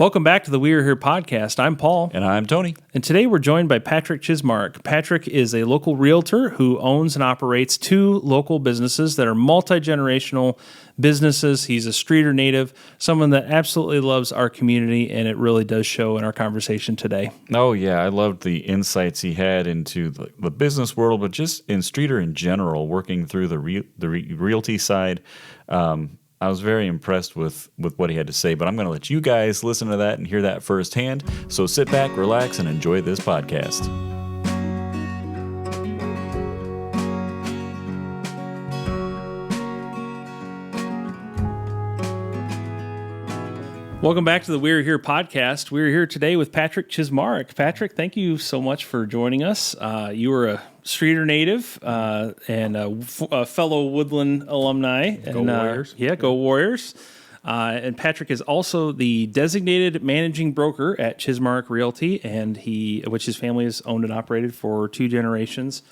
Welcome back to the We Are Here podcast. I'm Paul. And I'm Tony. And today we're joined by Patrick Chismarick. Patrick is a local realtor who owns and operates two local businesses that are multi-generational businesses. He's a Streator native, someone that absolutely loves our community, and it really does show in our conversation today. Oh, yeah. I loved the insights he had into the business world, but just in Streator in general, working through the realty side. I was very impressed with what he had to say, but I'm going to let you guys listen to that and hear that firsthand. So sit back, relax, and enjoy this podcast. Welcome back to the We're Here podcast. We're here today with Patrick Chismarick. Patrick, thank you so much for joining us. You are a Streator native and a fellow Woodland alumni. Go Warriors. Yeah, go Warriors. And Patrick is also the designated managing broker at Chismarick Realty, and which his family has owned and operated for 2 generations,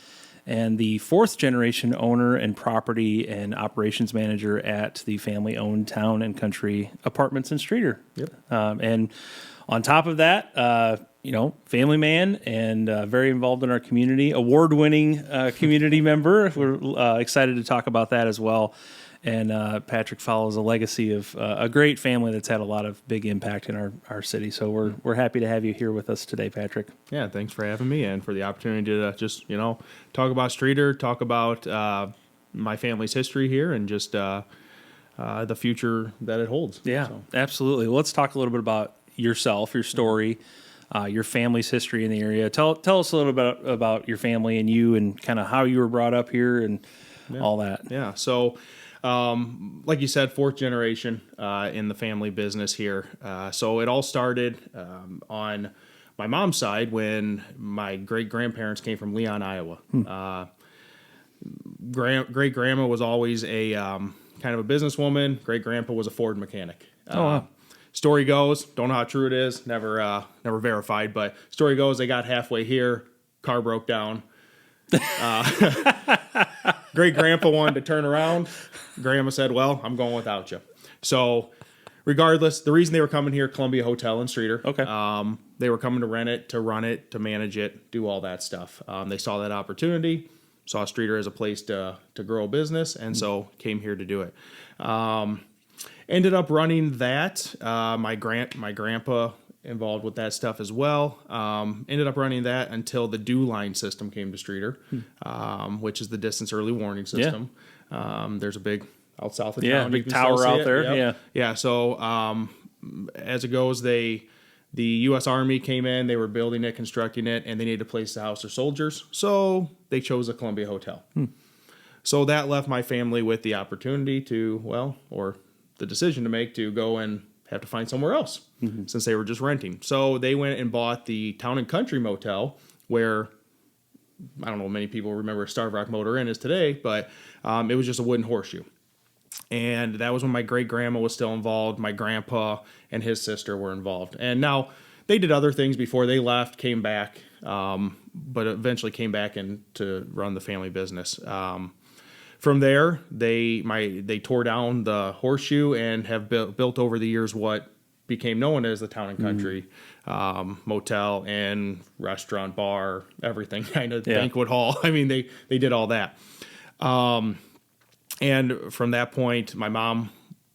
and the 4th generation owner and property and operations manager at the family-owned Town and Country Apartments in Streator. Yep. And on top of that, family man and very involved in our community, award-winning community member. We're excited to talk about that as well. And Patrick follows a legacy of a great family that's had a lot of big impact in our city. So we're happy to have you here with us today, Patrick. Yeah, thanks for having me and for the opportunity to just, talk about Streator, talk about my family's history here and just the future that it holds. Yeah, absolutely. Well, let's talk a little bit about yourself, your story, your family's history in the area. Tell us a little bit about your family and you and kind of how you were brought up here and all that. Yeah, so... like you said, 4th generation in the family business here. So it all started on my mom's side when my great-grandparents came from Leon, Iowa. Great-grandma was always a kind of a businesswoman. Great-grandpa was a Ford mechanic. Wow. Story goes, don't know how true it is, never verified, but story goes they got halfway here, car broke down. Great-grandpa wanted to turn around. Grandma said, well, I'm going without you. So regardless, the reason they were coming here, Columbia Hotel in Streator. Okay. They were coming to rent it, to run it, to manage it, do all that stuff. They saw that opportunity, saw Streator as a place to grow a business, and so came here to do it. Ended up running that. My grandpa involved with that stuff as well. Ended up running that until the DO line system came to Streator, which is the distance early warning system. There's a big out south of town. Yeah, big tower out there. Yep. Yeah. So as it goes, the U.S. Army came in. They were building it, constructing it, and they needed a place to house their soldiers. So they chose the Columbia Hotel. So that left my family with the opportunity or the decision to make to go and have to find somewhere else since they were just renting. So they went and bought the Town and Country Motel, where I don't know many people remember Starved Rock Motor Inn is today, but it was just a wooden horseshoe. And that was when my great-grandma was still involved. My grandpa and his sister were involved. And now they did other things before they left, came back, but eventually came back to run the family business. From there, they tore down the horseshoe and have built over the years what became known as the Town and Country motel and restaurant, bar, everything, kind of banquet hall. I mean, they did all that. And from that point, my mom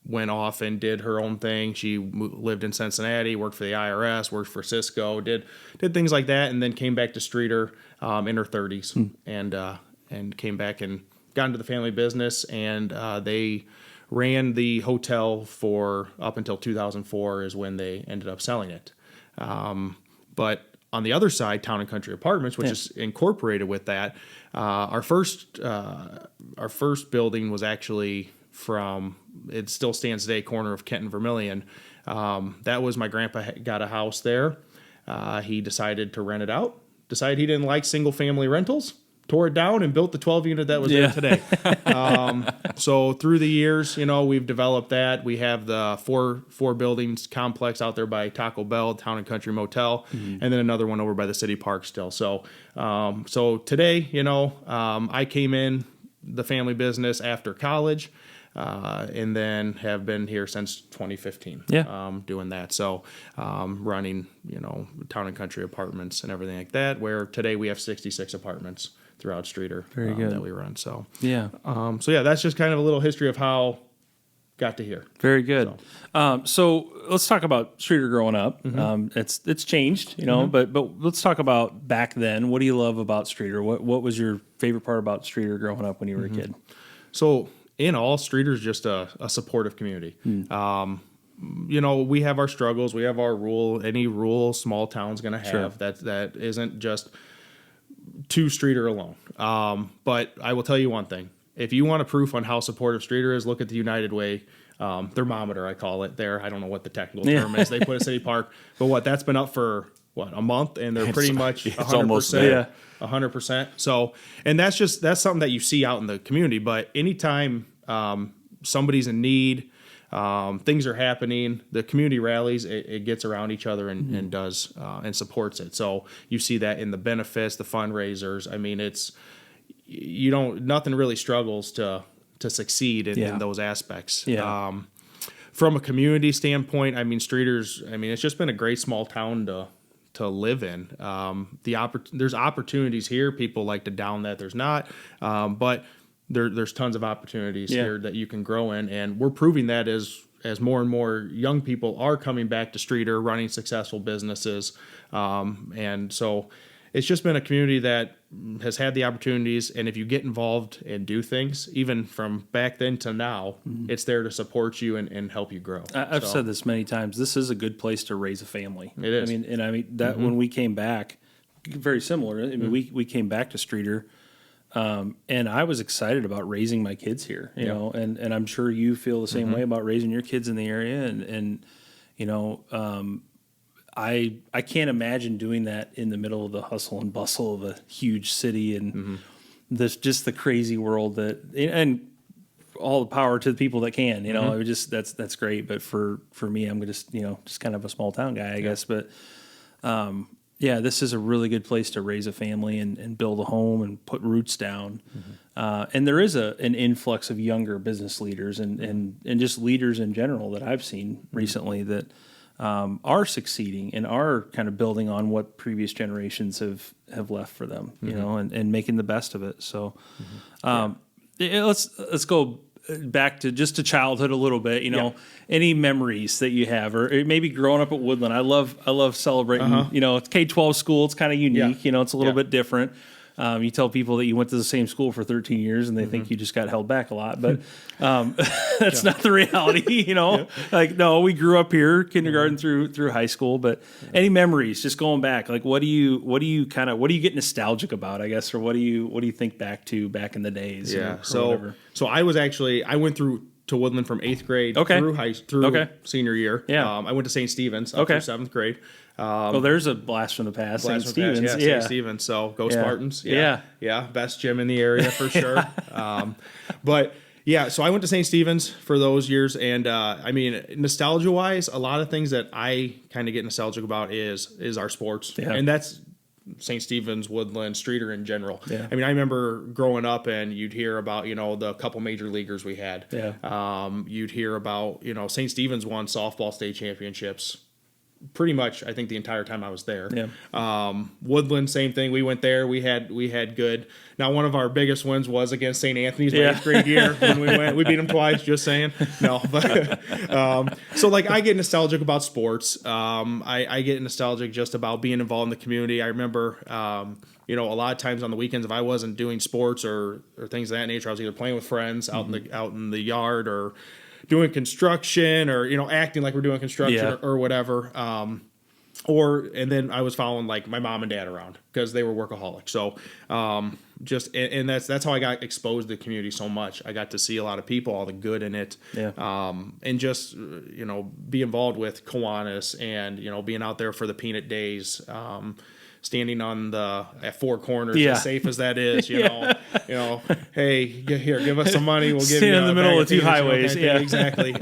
went off and did her own thing. She lived in Cincinnati, worked for the IRS, worked for Cisco, did things like that, and then came back to Streator in her 30s and came back and got into the family business, and they ran the hotel for up until 2004 is when they ended up selling it. But on the other side, Town and Country Apartments, which is incorporated with that, our first building was actually from, it still stands today, corner of Kent and Vermilion. That was my grandpa got a house there. He decided to rent it out, decided he didn't like single family rentals, tore it down and built the 12 unit that was there today. So through the years, we've developed that. We have the four buildings complex out there by Taco Bell, Town and Country Motel, and then another one over by the city park still. So, so today, I came in the family business after college. and then have been here since 2015. Doing that. So running, town and country apartments and everything like that. Where today we have 66 apartments throughout Streator that we run. So that's just kind of a little history of how got to here. Very good. So let's talk about Streator growing up. It's changed, but let's talk about back then. What do you love about Streator? What was your favorite part about Streator growing up when you were a kid? So in all, Streator's just a supportive community. We have our struggles. We have our any rule small town's going to have. That isn't just to Streator alone. But I will tell you one thing. If you want a proof on how supportive Streator is, look at the United Way thermometer, I call it there. I don't know what the technical term is. They put a city park. But that's been up for, a month? And they're pretty much 100%. 100%. So, and that's something that you see out in the community. But anytime somebody's in need, things are happening, the community rallies, it gets around each other and does and supports it. So you see that in the benefits, the fundraisers. I mean, nothing really struggles to succeed in those aspects. From a community standpoint, I mean, it's just been a great small town to live in. There's opportunities here. People like to down that there's not, but there's tons of opportunities here that you can grow in, and we're proving that as more and more young people are coming back to Streator, running successful businesses, and so it's just been a community that has had the opportunities, and if you get involved and do things, even from back then to now, it's there to support you and help you grow. I've said this many times. This is a good place to raise a family. It is. I mean that when we came back, very similar. I mean, we came back to Streator, and I was excited about raising my kids here. You know, and I'm sure you feel the same way about raising your kids in the area, and I can't imagine doing that in the middle of the hustle and bustle of a huge city and just the crazy world and all the power to the people that can, it just, that's great. But for me, I'm just kind of a small town guy, I guess. But, this is a really good place to raise a family and build a home and put roots down. And there is an influx of younger business leaders and just leaders in general that I've seen recently that, are succeeding and are kind of building on what previous generations have left for them, and making the best of it. So, let's go back to childhood a little bit. Any memories that you have, or maybe growing up at Woodland. I love celebrating. It's K-12 school. It's kind of unique. It's a little bit different. You tell people that you went to the same school for 13 years and they think you just got held back a lot, but that's not the reality, Like, no, we grew up here, kindergarten through high school. But any memories, just going back, like what do you get nostalgic about, I guess, or what do you think back in the days? So I went through to Woodland from 8th grade through senior year. I went to St. Stephen's through 7th grade. There's a blast from the past. St. Stephen's. St. Stephen's. So go Spartans. Yeah. Best gym in the area for sure. So I went to St. Stephen's for those years. And nostalgia wise, a lot of things that I kind of get nostalgic about is our sports. And that's St. Stephen's, Woodland, Streator in general. I remember growing up and you'd hear about, the couple major leaguers we had. You'd hear about, St. Stephen's won softball state championships pretty much, I think, the entire time I was there. Woodland, same thing. We went there. We had good. Now, one of our biggest wins was against St. Anthony's my 8th grade year when we went. We beat them twice, just saying. No, but so I get nostalgic about sports. I get nostalgic just about being involved in the community. I remember, a lot of times on the weekends, if I wasn't doing sports or things of that nature, I was either playing with friends out in the yard or doing construction or, acting like we're doing construction or whatever. And then I was following like my mom and dad around because they were workaholics. So, and that's how I got exposed to the community so much. I got to see a lot of people, all the good in it. And just, be involved with Kiwanis and, being out there for the peanut days, standing at four corners, as safe as that is, hey, here, give us some money. We'll give you in the middle of two highways. Exactly.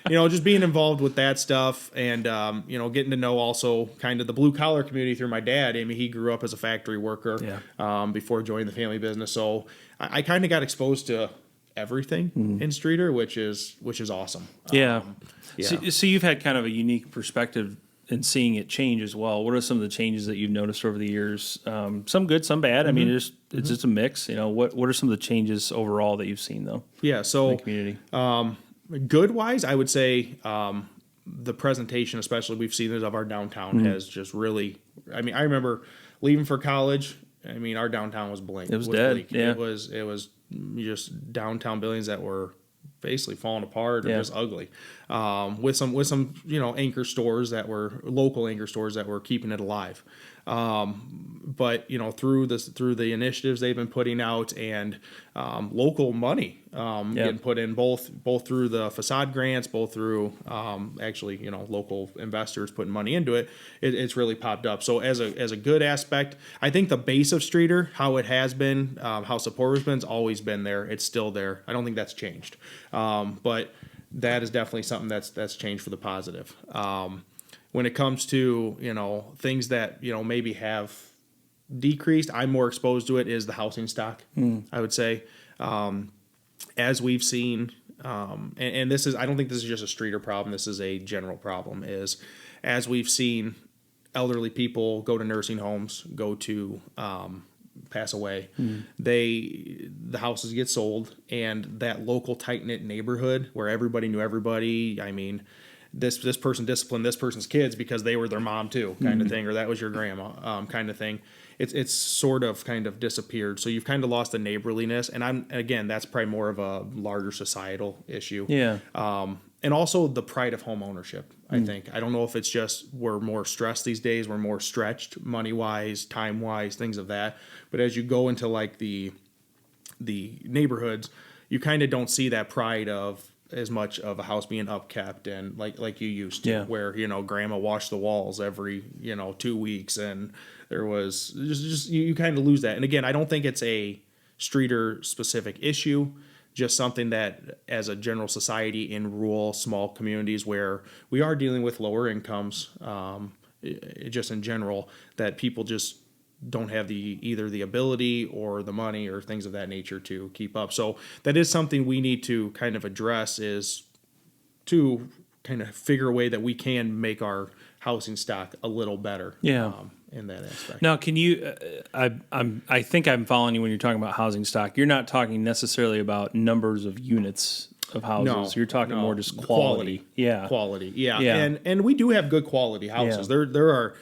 Just being involved with that stuff and, getting to know also kind of the blue collar community through my dad. He grew up as a factory worker, before joining the family business. So I kind of got exposed to everything in Streator, which is awesome. Yeah. Yeah. So you've had kind of a unique perspective in seeing it change as well. What are some of the changes that you've noticed over the years? Some good, some bad. I mean, it's just a mix. What are some of the changes overall that you've seen though Yeah. in So the community? good wise, I would say the presentation, especially we've seen it of our downtown, has just really. I mean, I remember leaving for college. I mean, our downtown was blank. It was dead. bleak. Yeah. It was just downtown buildings that were basically falling apart or just ugly. With some anchor stores that were local anchor stores that were keeping it alive. But through the initiatives they've been putting out and local money getting put in both through the facade grants, both through local investors putting money into it, it's really popped up. So as a good aspect, I think the base of Streator, how it has been, how support has been, has always been there. It's still there. I don't think that's changed. But that is definitely something that's changed for the positive. When it comes to things that maybe have decreased, I'm more exposed to it is the housing stock. I would say, as we've seen, and this is, I don't think this is just a Streator problem. This is a general problem. Is as we've seen elderly people go to nursing homes, go to pass away, the houses get sold, and that local tight knit neighborhood where everybody knew everybody. I mean, this person disciplined this person's kids because they were their mom too, kind of thing, or that was your grandma, kind of thing. It's sort of kind of disappeared. So you've kind of lost the neighborliness, and that's probably more of a larger societal issue. Yeah. And also the pride of home ownership. I think, I don't know if it's just we're more stressed these days, we're more stretched money wise, time wise, things of that. But as you go into like the neighborhoods, you kind of don't see that pride of as much of a house being upkept and like you used to, where grandma washed the walls every 2 weeks, and there was just you kind of lose that. And again, I don't think it's a Streator specific issue, just something that as a general society in rural small communities where we are dealing with lower incomes, just in general, that people just don't have either the ability or the money or things of that nature to keep up. So that is something we need to kind of address, is to kind of figure a way that we can make our housing stock a little better. In that aspect. Now, can you? I think I'm following you when you're talking about housing stock. You're not talking necessarily about numbers of units of houses. No, you're talking more just quality. Quality. Yeah. And we do have good quality houses. Yeah. There are.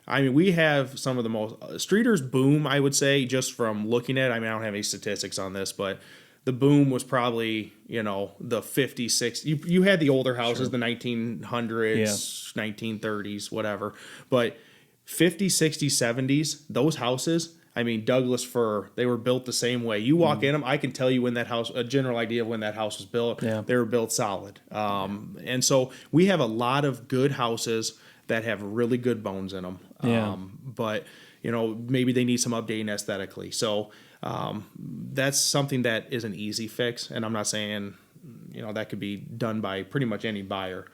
I mean, we have some of the most Streator's boom, I would say, just from looking at it. I mean, I don't have any statistics on this, but the boom was probably, the 50s, 60s. You had the older houses, the 1900s, 1930s, whatever. But 50s, 60s, 70s, those houses, I mean, Douglas fir, they were built the same way. You walk in them, I can tell you when that house, a general idea of when that house was built. Yeah. They were built solid. And so we have a lot of good houses that have really good bones in them. But, maybe they need some updating aesthetically. So that's something that is an easy fix. And I'm not saying, that could be done by pretty much any buyer.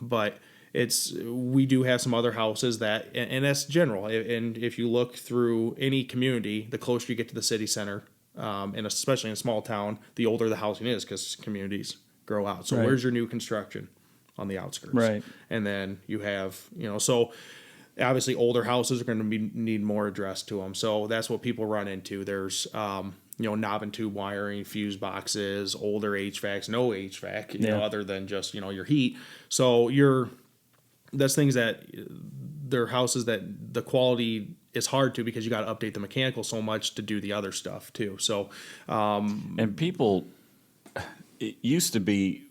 But we do have some other houses that, and that's general. And if you look through any community, the closer you get to the city center, and especially in a small town, the older the housing is because communities grow out. So where's your new construction? On the outskirts. Right. And then you have, so obviously older houses are going to need more addressed to them. So that's what people run into. There's, knob and tube wiring, fuse boxes, older HVACs, no HVAC, other than just, your heat. So that's things that they're houses that the quality is hard to, because you got to update the mechanical so much to do the other stuff too. So, and people, it used to be,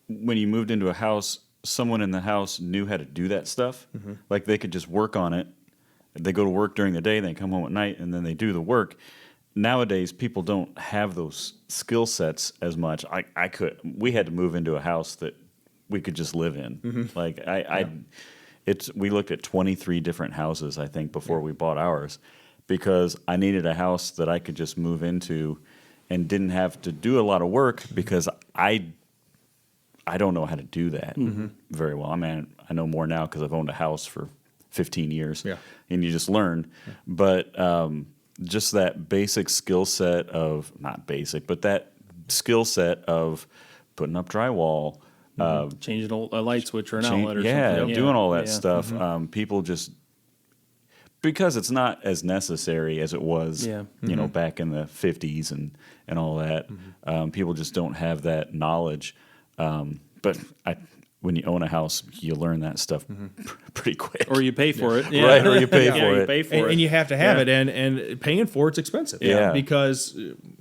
when you moved into a house, someone in the house knew how to do that stuff. Like they could just work on it. They go to work during the day, they come home at night, and then they do the work. Nowadays, people don't have those skill sets as much. We had to move into a house that we could just live in. Like we looked at 23 different houses, I think, before we bought ours, because I needed a house that I could just move into and didn't have to do a lot of work, because I don't know how to do that very well. I mean, I know more now because I've owned a house for 15 years, and you just learn. But just that basic skill set of, not basic, but that skill set of putting up drywall, Changing a light switch or an change- outlet or yeah, something. doing all that Yeah. stuff. People just because it's not as necessary as it was, Yeah. you know, back in the 50s and all that. People just don't have that knowledge. But when you own a house, you learn that stuff pretty quick. Or you pay for it. Yeah. Right, or you pay Yeah, for you it. pay for and it. you have to have Yeah. it, and paying for it's expensive. Yeah. Because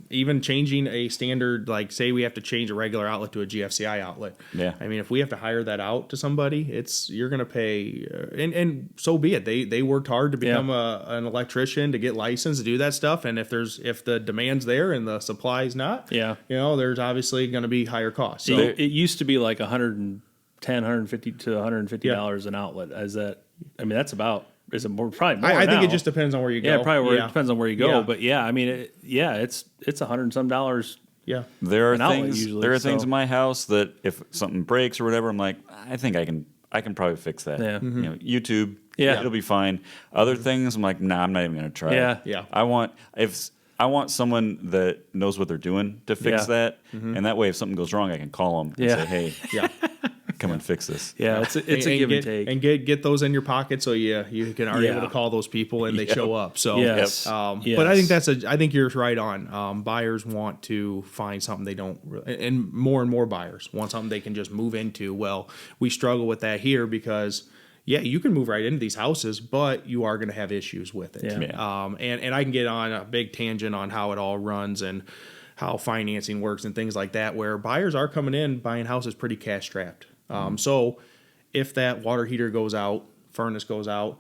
even changing a standard, like say we have to change a regular outlet to a GFCI outlet. Yeah. I mean, if we have to hire that out to somebody, you're going to pay, and so be it. They worked hard to become an electrician, to get licensed, to do that stuff. And if the demand's there and the supply's not, Yeah. you know, there's obviously going to be higher costs. So It used to be like $110, $150 to $150 an outlet. That's about. Is it more? Probably more. I think now. it just depends on where you go. Yeah, probably it depends on where you go. Yeah. But yeah, I mean, it's $100 and some dollars. Yeah. There are an outlet things. usually, There are things so- in my house that if something breaks or whatever, I'm like, I think I can probably fix that. Yeah. You know, YouTube. Yeah. It'll be fine. Other things, I'm like, nah, I'm not even gonna try. Yeah. it. Yeah. I want someone that knows what they're doing to fix Yeah. that, and that way, if something goes wrong, I can call them and Yeah. say, hey, Yeah. come and fix this. Yeah, it's a give and take. And get those in your pocket so you are able to Yeah. call those people and they show up. So Yes. Yes. But I think I think you're right on. Buyers want to find something they don't, and more buyers want something they can just move into. Well, we struggle with that here because you can move right into these houses, but you are going to have issues with it. Yeah. And I can get on a big tangent on how it all runs and how financing works and things like that, where buyers are coming in buying houses pretty cash strapped. So if that water heater goes out, furnace goes out,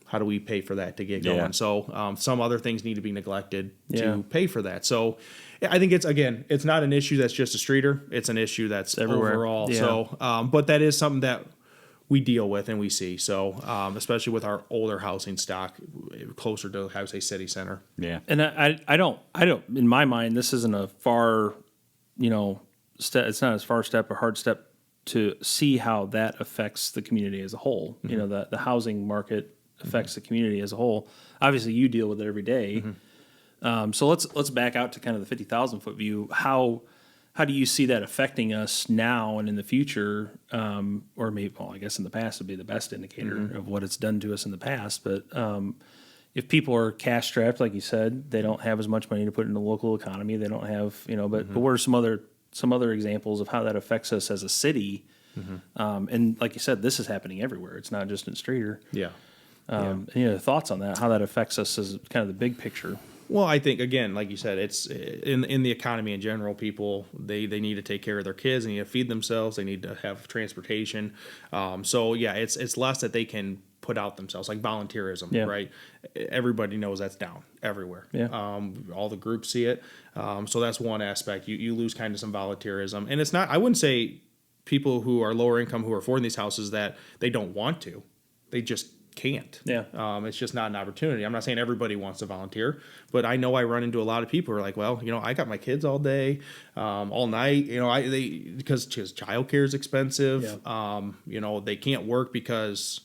how do we pay for that to get going? Yeah. So some other things need to be neglected Yeah. to pay for that. So I think it's not an issue that's just a Streator. It's an issue that's everywhere. overall. Yeah. So, but that is something that we deal with and we see. So especially with our older housing stock closer to, I would say, city center. Yeah. And I don't. In my mind, this isn't a far, step. It's not as far step, a hard step to see how that affects the community as a whole. Mm-hmm. You know, the housing market affects the community as a whole. Obviously, you deal with it every day. So let's back out to kind of the 50,000 foot view. How do you see that affecting us now and in the future? Or maybe, I guess in the past would be the best indicator of what it's done to us in the past. But if people are cash strapped, like you said, they don't have as much money to put in the local economy. They don't have, but what are some other examples of how that affects us as a city? And like you said, this is happening everywhere. It's not just in Streator. Yeah. Thoughts on that, how that affects us as kind of the big picture. Well, I think again, like you said, it's in the economy in general. People they need to take care of their kids. They need to feed themselves. They need to have transportation. It's less that they can put out themselves, like volunteerism, Yeah. right? Everybody knows that's down everywhere. Yeah. All the groups see it. So that's one aspect. You lose kind of some volunteerism, and it's not. I wouldn't say people who are lower income who are affording these houses that they don't want to. They just can't. Yeah. It's just not an opportunity. I'm not saying everybody wants to volunteer, but I know I run into a lot of people who are like, well, I got my kids all day, all night, because childcare is expensive. Yeah. They can't work because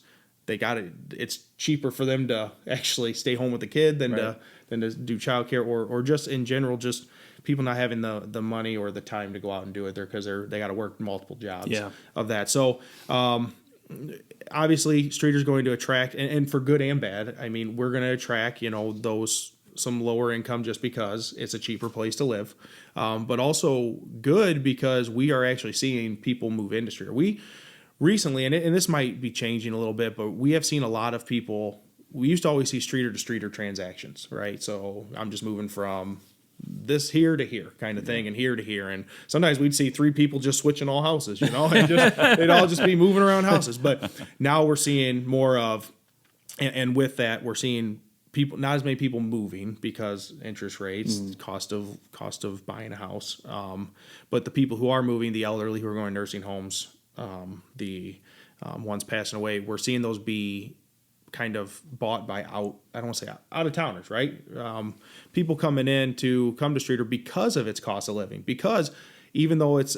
they got it. It's cheaper for them to actually stay home with the kid than Right. to do childcare or just in general, just people not having the money or the time to go out and do it there because they got to work multiple jobs Yeah. of that. So, obviously Streator's going to attract, and for good and bad, I mean, we're going to attract, those some lower income just because it's a cheaper place to live. But also good because we are actually seeing people move into Streator. We recently, and this might be changing a little bit, but we have seen a lot of people. We used to always see Streator to Streator transactions, right? So I'm just moving from this here to here kind of thing and here to here. And sometimes we'd see three people just switching all houses, and they'd all just be moving around houses. But now we're seeing more of, and with that, we're seeing people, not as many people moving because interest rates, cost of buying a house. But the people who are moving, the elderly who are going to nursing homes, the ones passing away, we're seeing those be kind of bought by I don't want to say out of towners, right? People coming in to come to Streator because of its cost of living. Because even though it's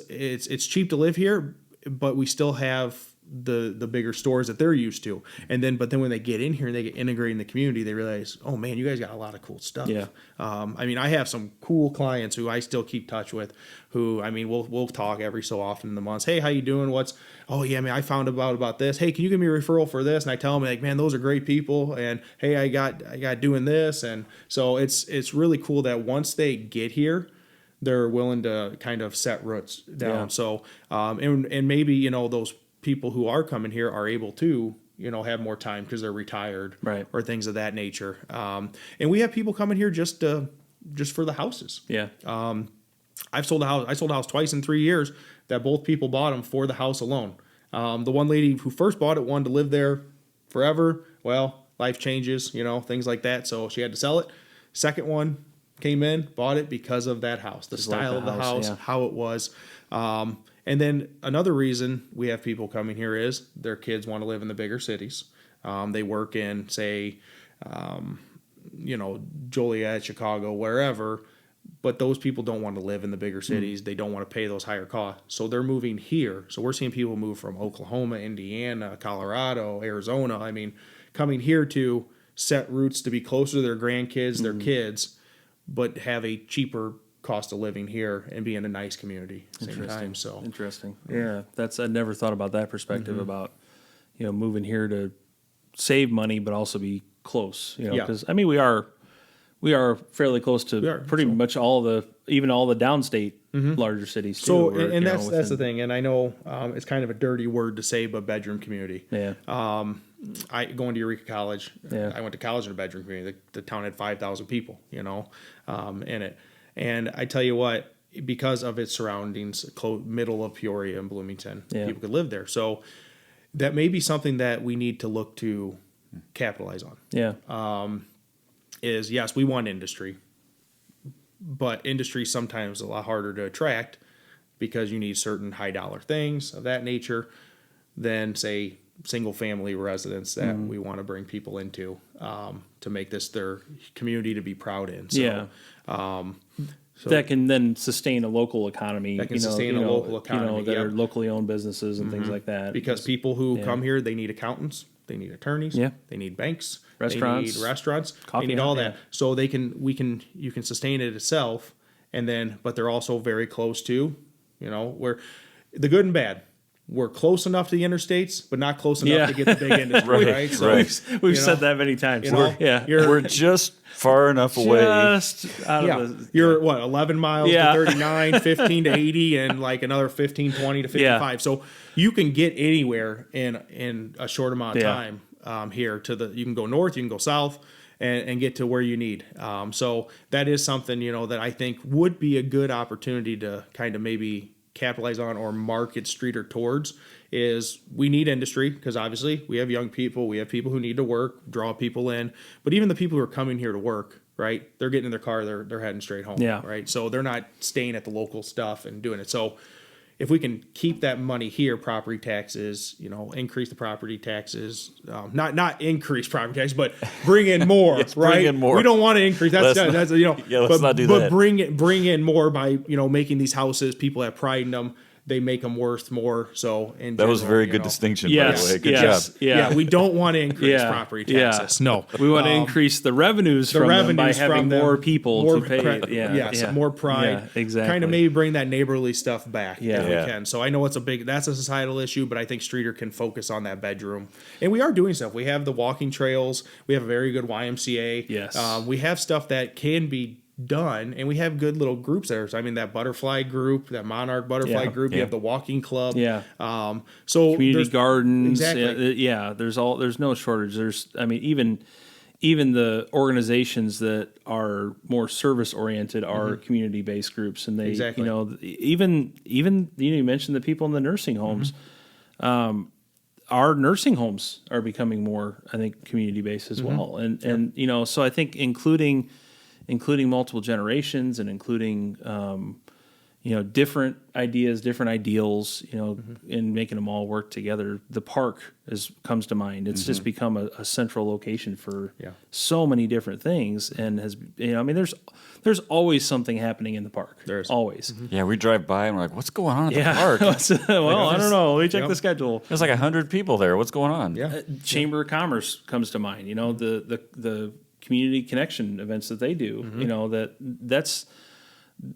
cheap to live here, but we still have the bigger stores that they're used to. But then when they get in here and they get integrated in the community, they realize, oh man, you guys got a lot of cool stuff. Yeah. I mean, I have some cool clients who I still keep touch with, who, I mean, we'll talk every so often in the months. Hey, how you doing? Oh yeah, man, I found about this. Hey, can you give me a referral for this? And I tell them, like, man, those are great people. And hey, I got doing this. And so it's really cool that once they get here, they're willing to kind of set roots down. Yeah. So, and maybe, you know, those people who are coming here are able to, you know, have more time because they're retired, Right. or things of that nature. And we have people coming here just for the houses. Yeah. I sold a house twice in 3 years that both people bought them for the house alone. The one lady who first bought it wanted to live there forever. Well, life changes, you know, things like that. So she had to sell it. Second one came in, bought it because of that house, the style of the house, yeah. how it was. And then another reason we have people coming here is their kids want to live in the bigger cities. They work in, say, you know, Joliet, Chicago, wherever, but those people don't want to live in the bigger cities. They don't want to pay those higher costs. So they're moving here. So we're seeing people move from Oklahoma, Indiana, Colorado, Arizona. I mean, coming here to set roots to be closer to their grandkids, their kids, but have a cheaper cost of living here and be in a nice community at the same time. So Interesting. Yeah. I never thought about that perspective about, you know, moving here to save money, but also be close, you know, Yeah. because I mean, we are fairly close to pretty much all the downstate larger cities too. So, We're, and you that's know, the thing. And I know it's kind of a dirty word to say, but bedroom community. Yeah. I going to Eureka College. Yeah. I went to college in a bedroom community. The town had 5,000 people, you know, in it. And I tell you what, because of its surroundings, middle of Peoria and Bloomington, people could live there. So that may be something that we need to look to capitalize on. Yeah. Is yes, we want industry, but industry is sometimes a lot harder to attract because you need certain high dollar things of that nature than, say, single family residence that we want to bring people into to make this their community to be proud in. So, Yeah. So that can then sustain a local economy. That can sustain a local economy, that are yep. locally owned businesses and things like that. because people who come here, they need accountants, they need attorneys, Yeah. they need banks, Restaurants, they need restaurants, coffee they need all house, that. yeah. So you can sustain it itself, but they're also very close to, you know, where the good and bad. We're close enough to the interstates, but not close enough to get the big industry, right? So We've said that many times. you know, We're just far enough away. Just out yeah, of the, you're what, 11 miles Yeah. to 39, 15 to 80, and like another 15, 20 to 55. Yeah. So you can get anywhere in a short amount of Yeah. time here. You can go north, you can go south, and get to where you need. So that is something, you know, that I think would be a good opportunity to kind of maybe capitalize on or market Streator towards. Is we need industry because obviously we have young people, we have people who need to work, draw people in, but even the people who are coming here to work, right? They're getting in their car, they're heading straight home, Yeah. right? So they're not staying at the local stuff and doing it. So if we can keep that money here, property taxes, you know, increase the property taxes, not increase property taxes, but bring in more, Yes, right? bring in more. We don't want to increase. That's you know, Yeah, let's not do but that. bring in more by, you know, making these houses, people have pride in them. They make them worth more. So That was a very good distinction, by the way. Good job. Yeah, we don't want to increase Yeah. property taxes. No, we want to increase the revenues from them by having more people to pay. More pride. Yeah, exactly. Kind of maybe bring that neighborly stuff back if Yeah. we can. So I know that's a societal issue, but I think Streator can focus on that bedroom. And we are doing stuff. We have the walking trails. We have a very good YMCA. Yes. We have stuff that can be done, and we have good little groups there. So I mean, that butterfly group, that monarch butterfly group. You have the walking club. Yeah. So Community gardens. Exactly. Yeah. There's no shortage. I mean, even the organizations that are more service oriented are community based groups, and they, Exactly. you know, even you mentioned the people in the nursing homes. Our nursing homes are becoming more, I think, community based as well, and you know, so I think including multiple generations and including different ideas, different ideals, and making them all work together. The park comes to mind. It's just become a central location for so many different things, and has, there's always something happening in the park. There's always. Yeah, we drive by and we're like, what's going on at the park? Well, I don't know. Let me check the schedule. There's like 100 people there. What's going on? Yeah. Chamber of Commerce comes to mind. The community connection events that they do.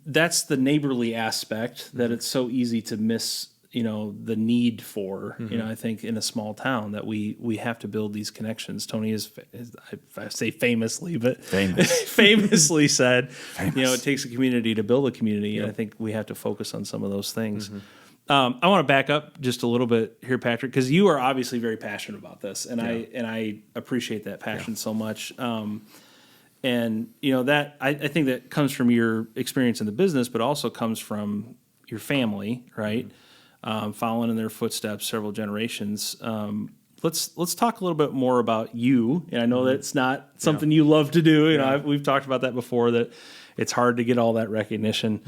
That's the neighborly aspect that it's so easy to miss, the need for, I think in a small town that we have to build these connections. Tony I say famously, but famously said, it takes a community to build a community. And I think we have to focus on some of those things. I want to back up just a little bit here, Patrick, because you are obviously very passionate about this, and I appreciate that passion so much. And that I think that comes from your experience in the business, but also comes from your family, right? Following in their footsteps, several generations. Let's talk a little bit more about you. And I know that it's not something you love to do. We've talked about that before. That it's hard to get all that recognition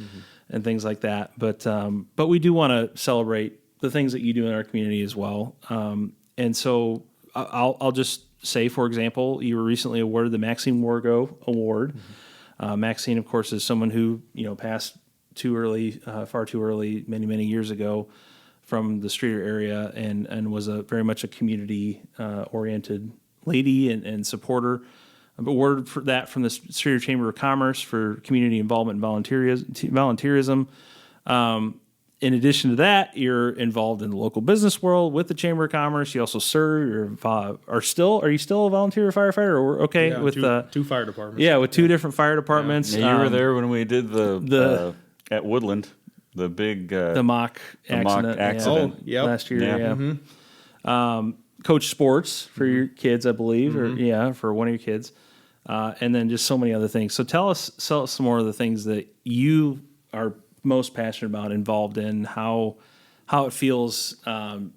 and things like that. But we do want to celebrate the things that you do in our community as well. And so I'll just say, for example, you were recently awarded the Maxine Wargo Award. Maxine, of course, is someone who passed far too early, many, many years ago from the Streator area, and was very much a community oriented lady and supporter. Awarded for that from the Streator Chamber of Commerce for community involvement and volunteerism. In addition to that, you're involved in the local business world with the Chamber of Commerce. You also serve. Are you still a volunteer firefighter? Or with two fire departments. Yeah, with two different fire departments. Yeah, you were there when we did the at Woodland, the big the mock accident last year. Yeah. Coach sports for your kids, I believe, or for one of your kids, and then just so many other things. So tell us some more of the things that you are most passionate about, involved in, how it feels to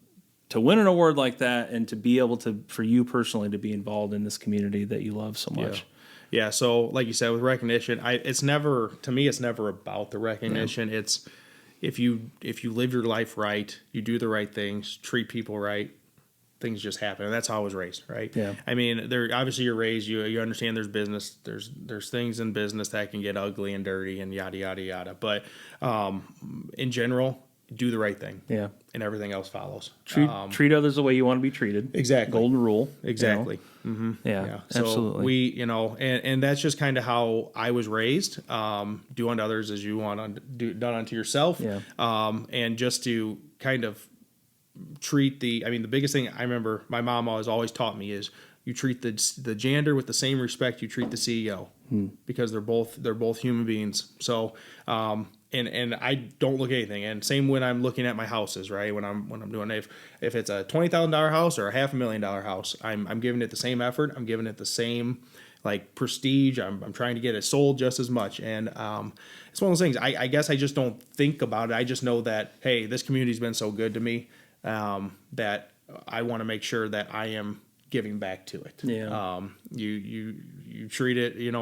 win an award like that, and to be able to, for you personally, to be involved in this community that you love so much. Yeah. So like you said, with recognition, it's never about the recognition. It's if you live your life right, you do the right things, treat people right, things just happen. And that's how I was raised, right? Yeah. I mean, obviously you're raised, you understand there's business, there's things in business that can get ugly and dirty and yada, yada, yada. But in general, do the right thing. Yeah. And everything else follows. Treat others the way you want to be treated. Exactly. Golden rule. Exactly. Yeah, So absolutely. we, and that's just kind of how I was raised. Do unto others as you want done unto yourself. Yeah. And just to kind of treat the biggest thing I remember my mom always taught me is you treat the janitor with the same respect you treat the CEO, because they're both human beings. So, and I don't look at anything. And same when I'm looking at my houses, right? When I'm doing if it's a $20,000 house or a $500,000 house, I'm giving it the same effort. I'm giving it the same prestige. I'm trying to get it sold just as much. And it's one of those things. I guess I just don't think about it. I just know that, hey, this community's been so good to me, that I want to make sure that I am giving back to it. Yeah. You treat it,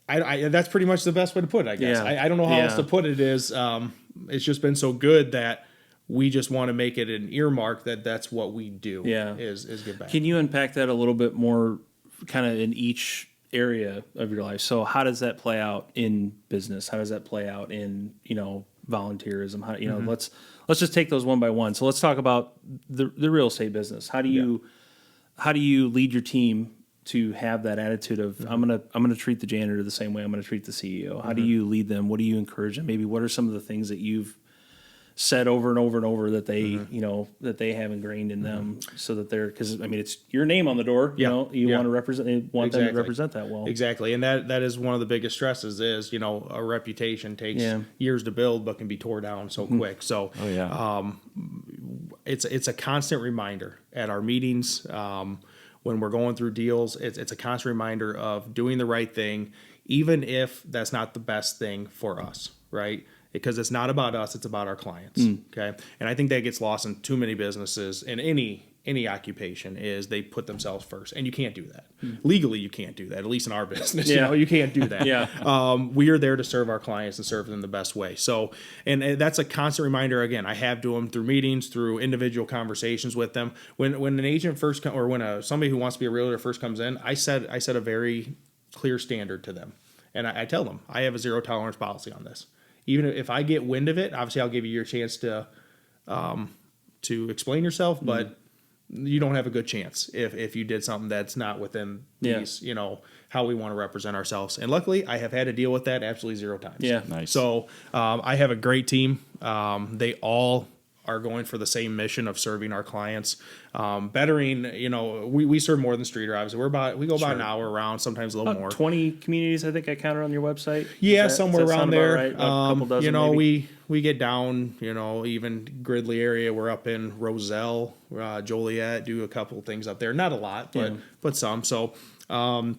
I that's pretty much the best way to put it, I guess. Yeah. I don't know how else to put it. It's just been so good that we just want to make it an earmark that's what we do. Yeah. Is give back. Can you unpack that a little bit more, kind of in each area of your life? So how does that play out in business? How does that play out in, volunteerism? How, let's just take those one by one. So let's talk about the real estate business. How do you lead your team to have that attitude of I'm gonna treat the janitor the same way I'm gonna treat the CEO? How do you lead them? What do you encourage them? Maybe what are some of the things that you've said over and over and over that they that they have ingrained in them, so that they're, because it's your name on the door. You want to represent, them to represent that well. Exactly, and that is one of the biggest stresses. Is a reputation takes years to build, but can be tore down so quick. So it's a constant reminder at our meetings. When we're going through deals, it's a constant reminder of doing the right thing, even if that's not the best thing for us, right? Because it's not about us, it's about our clients. Okay. And I think that gets lost in too many businesses, in any any occupation is they put themselves first, and you can't do that. Legally, you can't do that. At least in our business, you can't do that. We are there to serve our clients and serve them the best way. So, and that's a constant reminder. Again, I have to them through meetings, through individual conversations with them. When an agent first or when somebody who wants to be a realtor first comes in, I set a very clear standard to them, and I tell them I have a zero tolerance policy on this. Even if I get wind of it, obviously I'll give you your chance to explain yourself, but you don't have a good chance if you did something that's not within these, how we want to represent ourselves. And luckily, I have had to deal with that absolutely 0 times. Yeah, nice. So I have a great team. They all are going for the same mission of serving our clients, bettering. We serve more than Streator. Obviously, we go about an hour around, sometimes a little more. 20 communities, I think I counted on your website. Yeah, somewhere around there. Right? A couple dozen, maybe? We get down, even Gridley area. We're up in Roselle, Joliet. Do a couple things up there. Not a lot, but some. So, so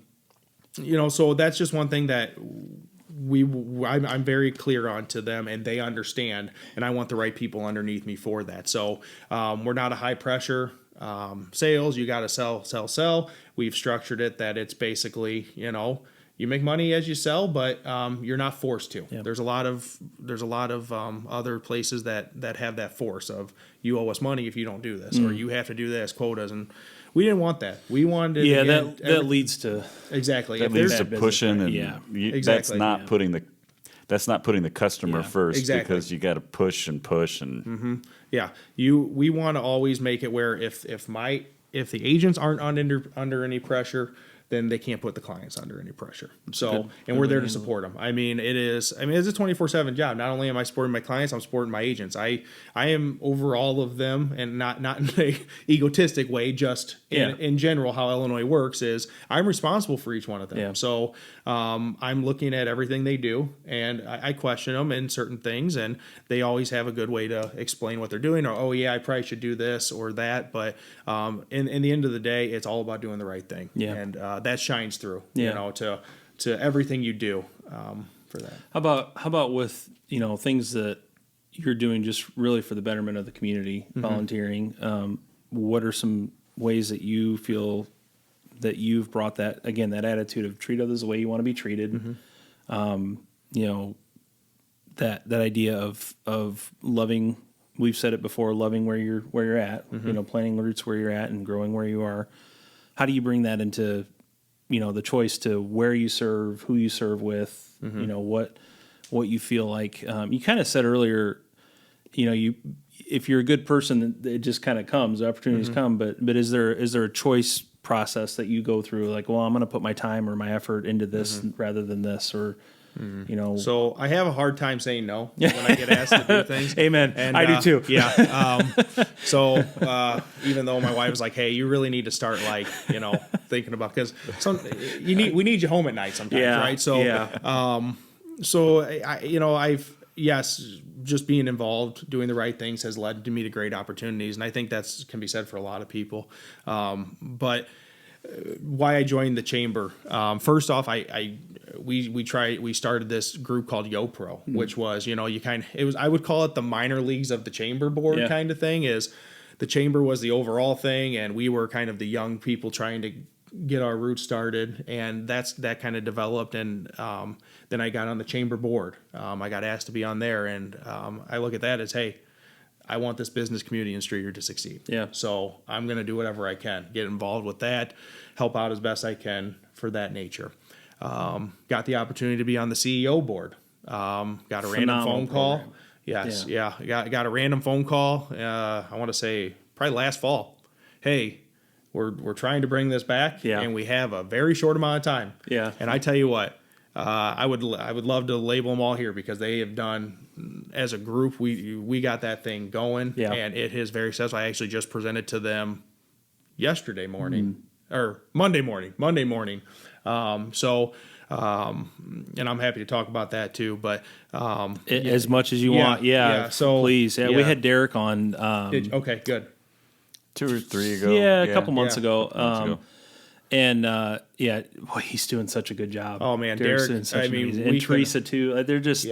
that's just one thing that I'm very clear on to them, and they understand, and I want the right people underneath me for that. So we're not a high pressure sales. You got to sell. We've structured it that it's basically, you make money as you sell, but you're not forced to. Yeah. There's a lot of other places that have that force of you owe us money if you don't do this, or you have to do this, quotas, and we didn't want that. We wanted that leads to exactly that leads to pushing, and exactly. That's not putting the customer first, exactly. Because you got to push and we want to always make it where if the agents aren't under any pressure, then they can't put the clients under any pressure. So, and we're there to support them. It's a 24/7 job. Not only am I supporting my clients, I'm supporting my agents. I am over all of them, and not in an egotistic way, just in general, how Illinois works is I'm responsible for each one of them. Yeah. So, I'm looking at everything they do, and I question them in certain things, and they always have a good way to explain what they're doing, or, oh yeah, I probably should do this or that. But, in the end of the day, it's all about doing the right thing. Yeah. And, that shines through, to everything you do for that. How about with things that you're doing just really for the betterment of the community, volunteering? What are some ways that you feel that you've brought that attitude of treat others the way you want to be treated? That idea of loving. We've said it before, loving where you're at. Planting roots where you're at and growing where you are. How do you bring that into the choice to where you serve, who you serve with, what you feel like. You kind of said earlier, if you're a good person, it just kind of comes, the opportunities come, but is there a choice process that you go through? Like, well, I'm going to put my time or my effort into this rather than this, or, So I have a hard time saying no when I get asked to do things. Amen. And, I do too. Yeah. So even though my wife was like, "Hey, you really need to start thinking about," because we need you home at night sometimes, right? So I've just being involved, doing the right things has led to me to great opportunities, and I think that's can be said for a lot of people. But why I joined the chamber? First off, we started this group called YoPro, which was I would call it the minor leagues of the chamber board kind of thing. Is the chamber was the overall thing, and we were kind of the young people trying to get our roots started, and that kind of developed. And then I got on the chamber board. I got asked to be on there, and I look at that as, hey, I want this business community in Streator to succeed. Yeah. So I'm going to do whatever I can, get involved with that, help out as best I can for that nature. Got the opportunity to be on the CEO board. Got a random phone call. Program. Yes. Yeah. Got a random phone call. I want to say probably last fall. Hey, we're trying to bring this back, and we have a very short amount of time. Yeah. And I tell you what, I would love to label them all here because they have done, as a group, we got that thing going, and it is very successful. I actually just presented to them yesterday morning or Monday morning. And I'm happy to talk about that too. But as much as you want, So please, we had Derek on. Okay, good. 2 or 3 ago. Yeah, a couple months ago. And boy, he's doing such a good job. Oh man, Derek's Derek. doing such and Teresa too. They're just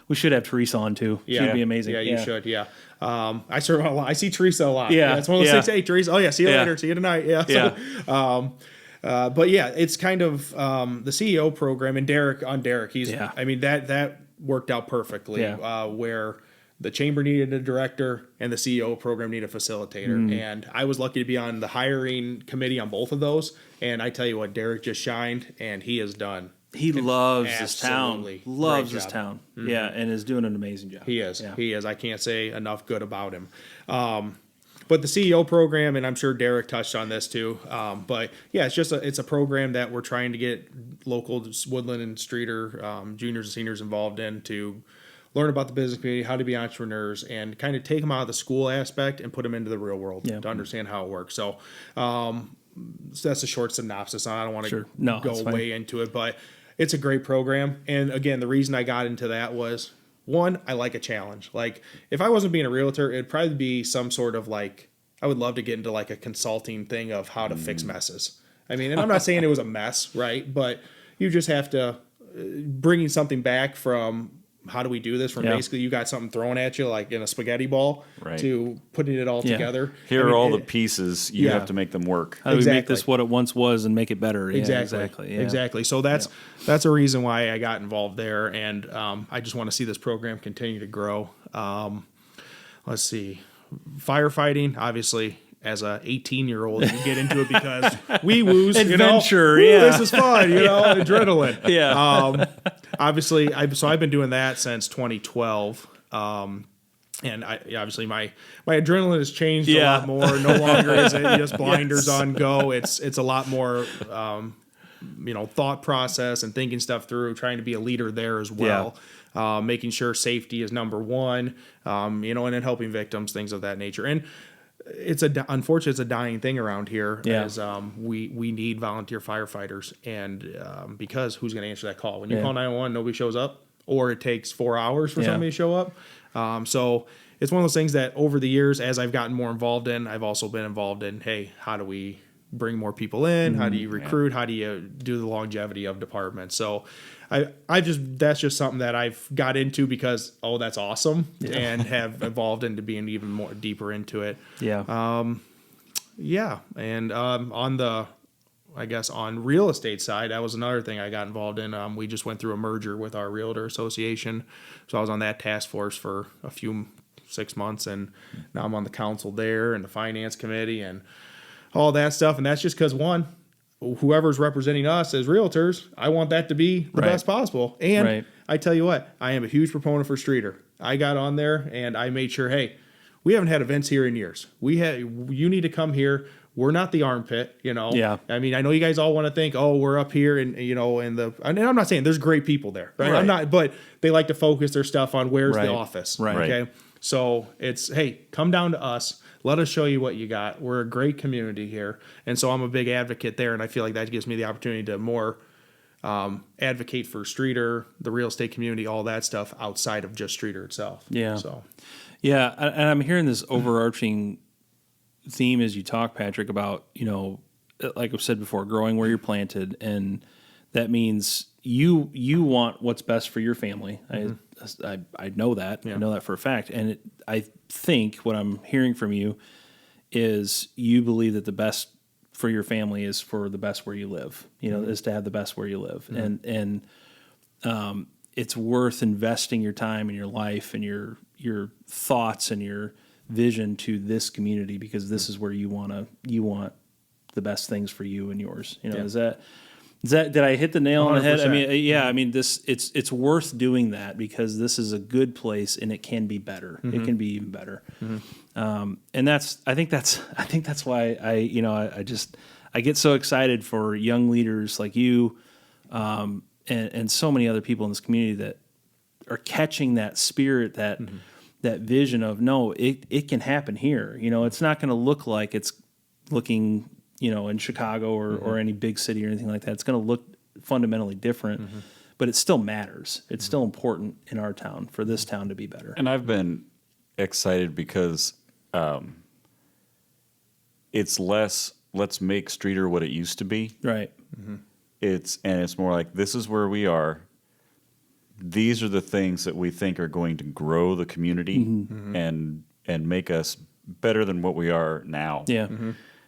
We should have Teresa on too. Yeah. She'd be amazing. Yeah, you should. Yeah. I serve a lot. I see Teresa a lot. Yeah. It's one of those things. Hey, Teresa. Oh yeah. See you later. See you tonight. Yeah. Yeah. But yeah, it's kind of the CEO program and Derek. He's. Yeah. I mean that worked out perfectly. Yeah. Where the chamber needed a director and the CEO program needed a facilitator. And I was lucky to be on the hiring committee on both of those. And I tell you what, Derek just shined, and he has done. He loves his town. Absolutely Loves great his job. town. Yeah, and is doing an amazing job. He is. Yeah. He is. I can't say enough good about him. But the CEO program, and I'm sure Derek touched on this too. But yeah, it's a program that we're trying to get local Woodland and Streator juniors and seniors involved in to learn about the business community, how to be entrepreneurs, and kind of take them out of the school aspect and put them into the real world to understand how it works. So, so that's a short synopsis. I don't want to go way into it, but it's a great program. And again, the reason I got into that was, one, I like a challenge. Like, if I wasn't being a realtor, it'd probably be some sort of like, I would love to get into like a consulting thing of how to fix messes. I mean, and I'm not saying it was a mess, right? But you just have to bringing something back from how do we do this? From basically you got something thrown at you like in a spaghetti ball to putting it all together. Here are all the pieces. You have to make them work. How do we make this what it once was and make it better? Exactly. So that's a reason why I got involved there, and I just want to see this program continue to grow. Let's see, firefighting, obviously. As a 18-year-old, you get into it because wee-woos, adventure, this is fun, adrenaline. Yeah. Obviously, I've been doing that since 2012. And obviously my adrenaline has changed a lot more. No longer is it just blinders on go. It's a lot more, thought process and thinking stuff through, trying to be a leader there as well. Making sure safety is number one, and then helping victims, things of that nature. And unfortunately, it's a dying thing around here. As we need volunteer firefighters, and because who's going to answer that call when you call 911, nobody shows up, or it takes 4 hours for somebody to show up. So it's one of those things that over the years, as I've gotten more involved in, I've also been involved in. Hey, how do we bring more people in? How do you recruit? How do you do the longevity of departments? So that's just something that I've got into because, that's awesome, and have evolved into being even more deeper into it. And on real estate side, that was another thing I got involved in. We just went through a merger with our realtor association, so I was on that task force for 6 months, and now I'm on the council there and the finance committee and all that stuff. And that's just because, one, whoever's representing us as realtors, I want that to be the best possible. And I tell you what, I am a huge proponent for Streator. I got on there and I made sure, hey, we haven't had events here in years. You need to come here. We're not the armpit, I mean, I know you guys all want to think, we're up here and and I'm not saying there's great people there, right? I'm not, but they like to focus their stuff on where's the office. Okay. So it's, hey, come down to us. Let us show you what you got. We're a great community here. And so I'm a big advocate there. And I feel like that gives me the opportunity to more advocate for Streator, the real estate community, all that stuff outside of just Streator itself. Yeah. So, yeah. And I'm hearing this overarching theme as you talk, Patrick, about, like I've said before, growing where you're planted. And that means you want what's best for your family. I know that. I know that for a fact. And I think what I'm hearing from you is you believe that the best for your family is for the best where you live, is to have the best where you live. And it's worth investing your time and your life and your thoughts and your vision to this community because this is where you want the best things for you and yours. Is that did I hit the nail on the head? I mean, I mean, it's worth doing that because this is a good place and it can be better. It can be even better. And I think that's why I get so excited for young leaders like you, and so many other people in this community that are catching that spirit, that vision of, no, it can happen here. It's not going to look like it's looking, in Chicago or any big city or anything like that. It's going to look fundamentally different, but it still matters. It's still important in our town for this town to be better. And I've been excited because it's less, let's make Streator what it used to be. Right. It's more like, this is where we are. these are the things that we think are going to grow the community and make us better than what we are now. Yeah.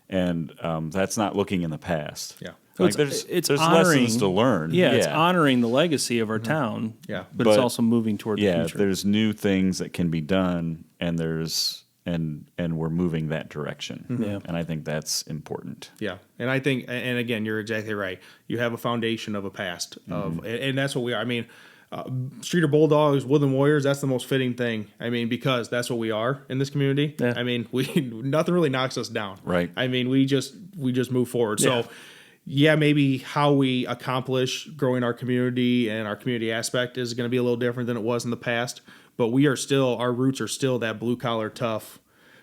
And that's not looking in the past. Yeah. Like It's there's honoring, lessons to learn. Yeah, it's honoring the legacy of our town. Yeah. But it's also moving toward the future. there's new things that can be done, and we're moving that direction. Yeah. And I think that's important. Yeah, and I think, and again, you're exactly right. You have a foundation of a past of, and that's what we are. I mean, Streator Bulldogs, Woodland Warriors. That's the most fitting thing. I mean, because that's what we are in this community. Yeah. I mean, nothing really knocks us down. Right. I mean, we just move forward. Yeah. So. Yeah, maybe how we accomplish growing our community and our community aspect is going to be a little different than it was in the past. But our roots are still that blue collar tough.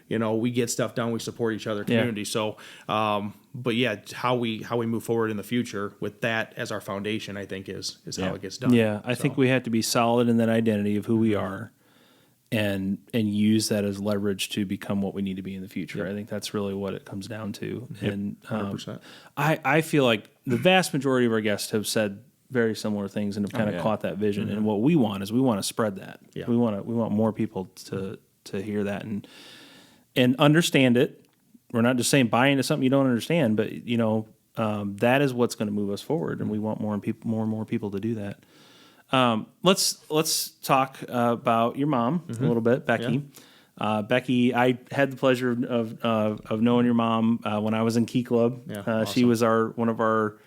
We get stuff done. We support each other community. So, but yeah, how we move forward in the future with that as our foundation, I think is how it gets done. Yeah, I think we have to be solid in that identity of who we are, and use that as leverage to become what we need to be in the future. I think that's really what it comes down to. And 100%. I feel like the vast majority of our guests have said very similar things and have kind of caught that vision. And what we want is we want to spread that. Yeah. We want more people to hear that and understand it. We're not just saying buy into something you don't understand, but that is what's going to move us forward, and we want more and more people to do that. Let's talk about your mom a little bit, Becky. Becky, I had the pleasure of knowing your mom when I was in Key Club. Yeah, She awesome. was one of our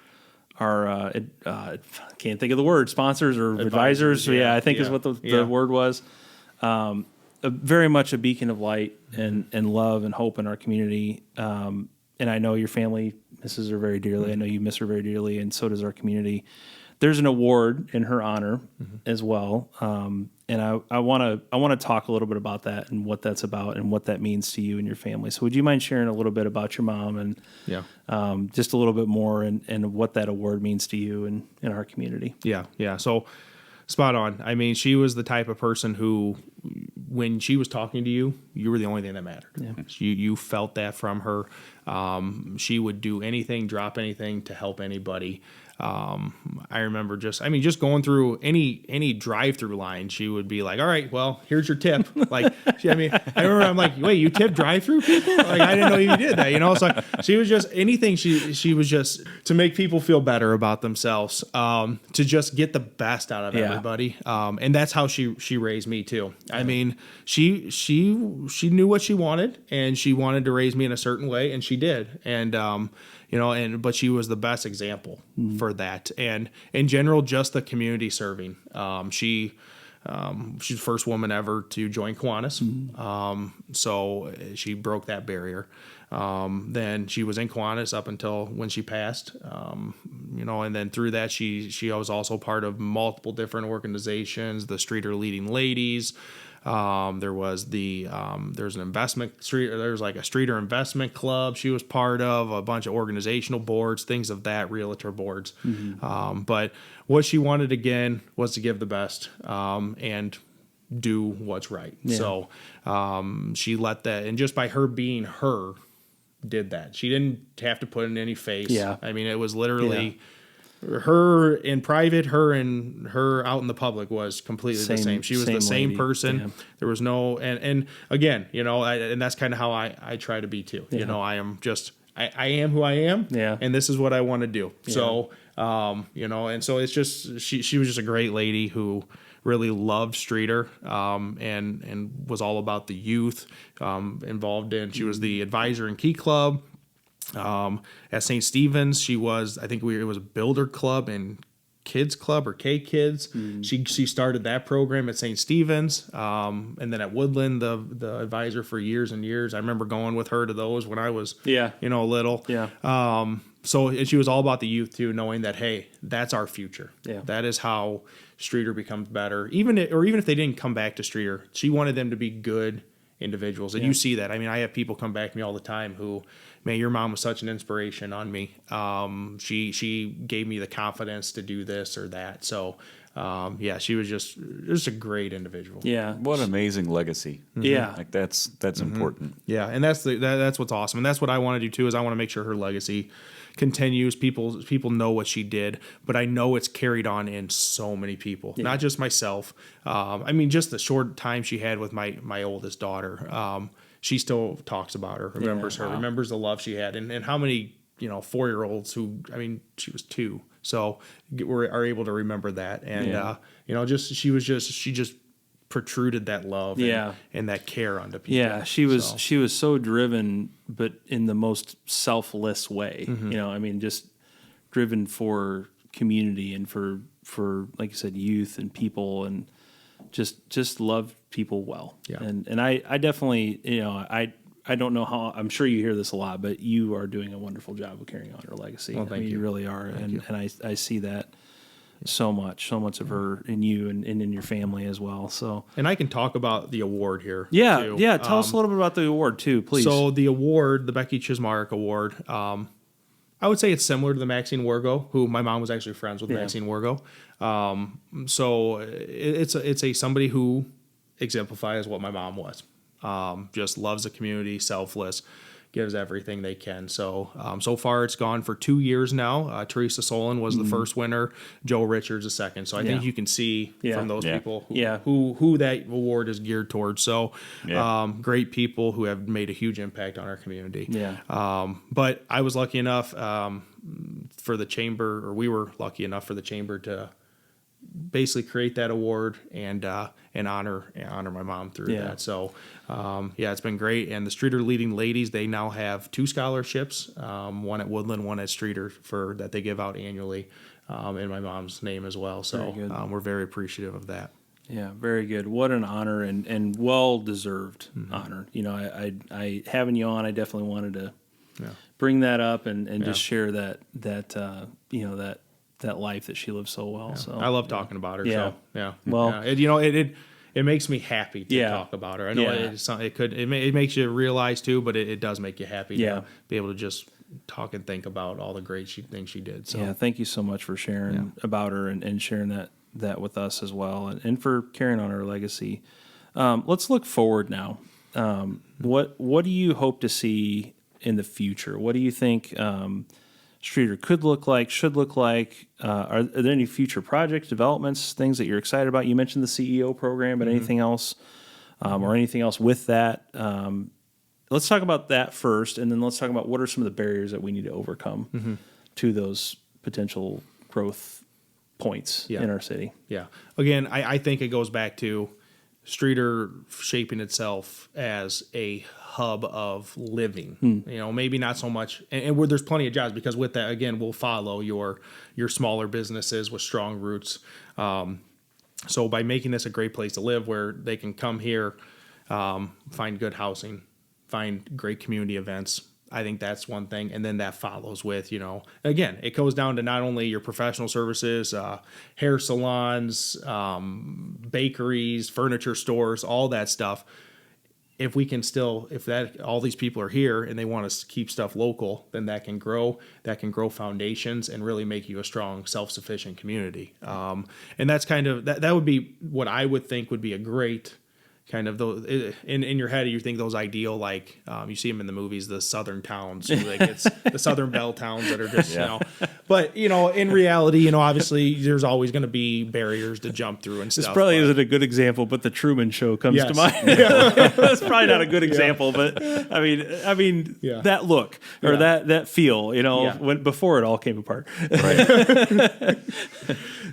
can't think of the word, sponsors or advisors. Yeah, I think is what the word was. Very much a beacon of light and love and hope in our community. And I know your family misses her very dearly. I know you miss her very dearly, and so does our community. There's an award in her honor as well, and I want to talk a little bit about that and what that's about and what that means to you and your family. So would you mind sharing a little bit about your mom and just a little bit more and what that award means to you and in our community? Yeah. So spot on. I mean, she was the type of person who, when she was talking to you, you were the only thing that mattered. Yeah. You felt that from her. She would do anything, drop anything to help anybody. I remember just going through any drive-through line, she would be like, all right, well, here's your tip. Like, I remember I'm like, wait, you tip drive-through people? Like, I didn't know you did that, So she was just anything. She was just to make people feel better about themselves, to just get the best out of everybody. And that's how she raised me too. I mean, she knew what she wanted, and she wanted to raise me in a certain way, and she did. And, but she was the best example for that. And in general, just the community serving. She's the first woman ever to join Kiwanis. So she broke that barrier. Then she was in Kiwanis up until when she passed, and then through that, she was also part of multiple different organizations, the Streator Leading Ladies. There was there's an investment street. There's like a Streator investment club she was part of, a bunch of organizational boards, things of that, realtor boards. But what she wanted again was to give the best, and do what's right. Yeah. So, she let that, and just by her being her, did that. She didn't have to put in any face. Yeah. I mean, it was literally her in private, her out in the public was completely the same. She was the same lady. person. Yeah. There was no, and again, and that's kind of how I try to be too. Yeah. I am just, I am who I am. Yeah. And this is what I want to do. Yeah. So, and so it's just, she was just a great lady who really loved Streator, and was all about the youth, involved in. She was the advisor in Key Club. At St. Stephen's, it was a builder club and kids club or K Kids. She started that program at St. Stephen's, and then at Woodland, the advisor for years and years. I remember going with her to those when I was little. Yeah. So she was all about the youth too, knowing that, hey, that's our future. Yeah. That is how Streator becomes better. Even if they didn't come back to Streator, she wanted them to be good individuals. And you see that. I mean, I have people come back to me all the time who, man, your mom was such an inspiration on me. She gave me the confidence to do this or that. So, she was just a great individual. Yeah. What an amazing legacy. Yeah. Like that's important. Yeah, and that's what's awesome, and that's what I want to do too. Is I want to make sure her legacy continues. People know what she did, but I know it's carried on in so many people, not just myself. I mean, just the short time she had with my oldest daughter. She still talks about her, remembers her, remembers the love she had, and how many 4-year-olds who, I mean, she was 2, so are able to remember that, and she just protruded that love and that care onto people. Yeah, she was so driven, but in the most selfless way. I mean, just driven for community and for like you said, youth and people, and just loved people well. Yeah. And I definitely, I don't know how, I'm sure you hear this a lot, but you are doing a wonderful job of carrying on her legacy. Well, thank you. You really are. And I see that so much of her in you and in your family as well. So, and I can talk about the award here. Too. Tell us a little bit about the award too, please. So the award, the Becky Chismarick Award, I would say it's similar to the Maxine Wargo, who my mom was actually friends with Maxine Wargo. So it's a somebody who exemplifies what my mom was. Just loves the community, selfless, gives everything they can. So so far it's gone for 2 years now. Teresa Solon was the first winner, Joe Richards the second. So I think you can see from those people who that award is geared towards. So great people who have made a huge impact on our community. But I was lucky enough for the chamber, or we were lucky enough for the chamber to basically create that award and honor my mom through that. So it's been great. And the Streator Leading Ladies, they now have 2 scholarships, one at Woodland, one at Streator, for that they give out annually in my mom's name as well. So we're very appreciative of that. Yeah, very good. What an honor and well deserved honor. I having you on, I definitely wanted to bring that up and just share that life that she lived so well. So I love talking about her. Yeah. So Well, it makes me happy to talk about her. I know it makes you realize too, but it does make you happy to be able to just talk and think about all the great things she did. So thank you so much for sharing about her and sharing that with us as well, and for carrying on her legacy. Let's look forward now. What do you hope to see in the future? What do you think Streator could look like, should look like? Are there any future projects, developments, things that you're excited about? You mentioned the CEO program, but anything else or anything else with that? Let's talk about that first, and then let's talk about what are some of the barriers that we need to overcome to those potential growth points in our city. Yeah. Again, I think it goes back to Streator shaping itself as a hub of living. Maybe not so much, and where there's plenty of jobs, because with that, again, we'll follow your smaller businesses with strong roots. So by making this a great place to live, where they can come here, find good housing, find great community events, I think that's one thing. And then that follows with, again, it goes down to not only your professional services, hair salons, bakeries, furniture stores, all that stuff. If we can all these people are here and they want to keep stuff local, then that can grow foundations and really make you a strong, self-sufficient community. And that's kind of, that would be what I would think would be a great kind of those in your head. You think those ideal, like you see them in the movies, the southern towns, like it's the southern belle towns that are just but in reality, obviously there's always going to be barriers to jump through and stuff. This probably isn't a good example, but the Truman Show comes to mind. That's probably not a good example, but I mean that look or that feel, when before it all came apart. Right.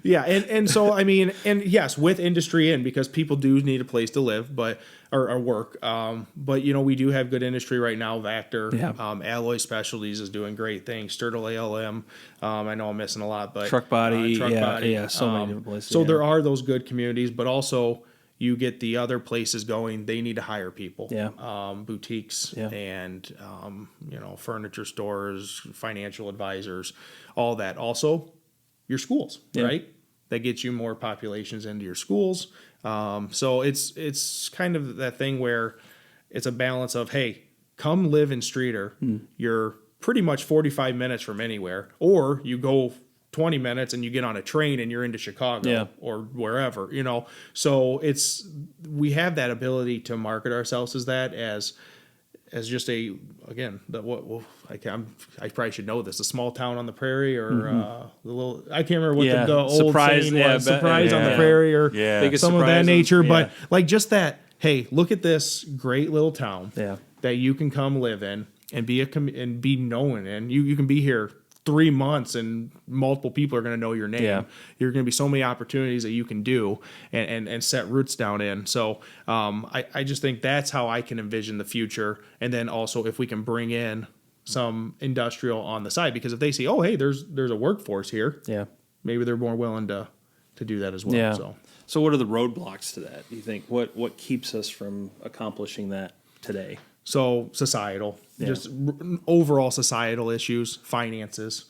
And so I mean, and yes, with industry in, because people do need a place to live, but or work. But we do have good industry right now. Vector, Alloy Specialties is doing great things. Sturtle ALM. I know I'm missing a lot, but Truck Body, so many different places. So there are those good communities, but also you get the other places going. They need to hire people. Boutiques and furniture stores, financial advisors, all that. Also, your schools, right? That gets you more populations into your schools. So it's kind of that thing where it's a balance of, hey, come live in Streator. You're pretty much 45 minutes from anywhere, or you go 20 minutes and you get on a train and you're into Chicago or wherever, So we have that ability to market ourselves as just I probably should know this, a small town on the prairie, or the little, I can't remember what the old surprise, saying was, surprise on the prairie, or some of that nature. But like just that, hey, look at this great little town that you can come live in and be known in. You can be here 3 months and multiple people are going to know your name. You're going to be so many opportunities that you can do and set roots down in. So I just think that's how I can envision the future. And then also if we can bring in some industrial on the side, because if they see, oh, hey, there's a workforce here, maybe they're more willing to do that as well. So what are the roadblocks to that? Do you think what keeps us from accomplishing that today? So societal, just overall societal issues, finances,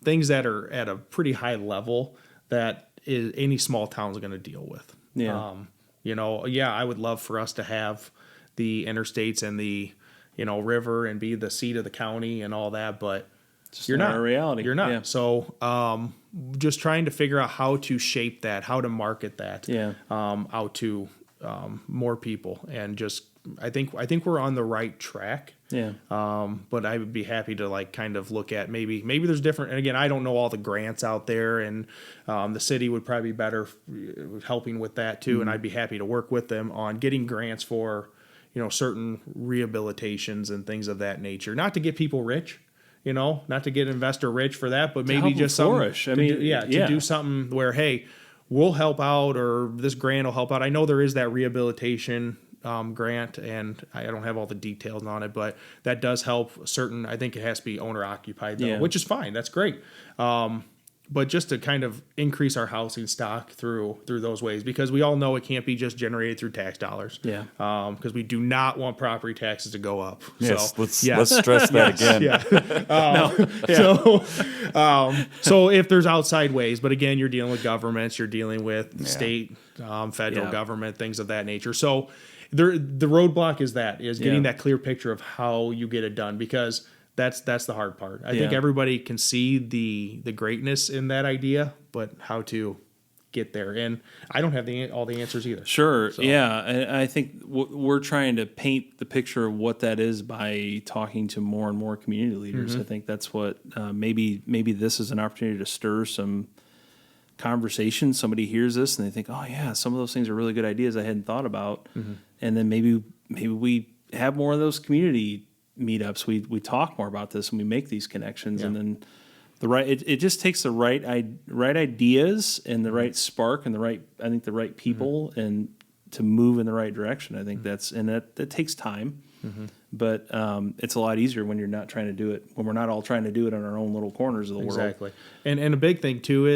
things that are at a pretty high level that any small town is going to deal with. I would love for us to have the interstates and the, river and be the seat of the county and all that, but you're not a reality. You're not. So just trying to figure out how to shape that, how to market that out to more people, and just I think we're on the right track. But I would be happy to kind of look at maybe there's different. And again, I don't know all the grants out there, and the city would probably be better helping with that too. And I'd be happy to work with them on getting grants for certain rehabilitations and things of that nature. Not to get people rich, not to get investor rich for that, but maybe just flourish. To do something where, hey, we'll help out, or this grant will help out. I know there is that rehabilitation grant, and I don't have all the details on it, but that does help certain. I think it has to be owner occupied though, which is fine. That's great. But just to kind of increase our housing stock through those ways, because we all know it can't be just generated through tax dollars. Because we do not want property taxes to go up. Yes, let's stress that again. So if there's outside ways, but again, you're dealing with governments, you're dealing with state, federal government, things of that nature. So the roadblock is getting that clear picture of how you get it done, because that's the hard part. I think everybody can see the greatness in that idea, but how to get there, and I don't have all the answers either. Sure, so. And I think we're trying to paint the picture of what that is by talking to more and more community leaders. I think that's what maybe this is an opportunity to stir some conversation. Somebody hears this and they think, oh yeah, some of those things are really good ideas I hadn't thought about, and then maybe we have more of those community meetups. We talk more about this and we make these connections, and then it just takes the right ideas and the right spark and the right people and to move in the right direction. I think that takes time, but it's a lot easier when you're not trying to do it, when we're not all trying to do it in our own little corners of the world. Exactly. And a big thing too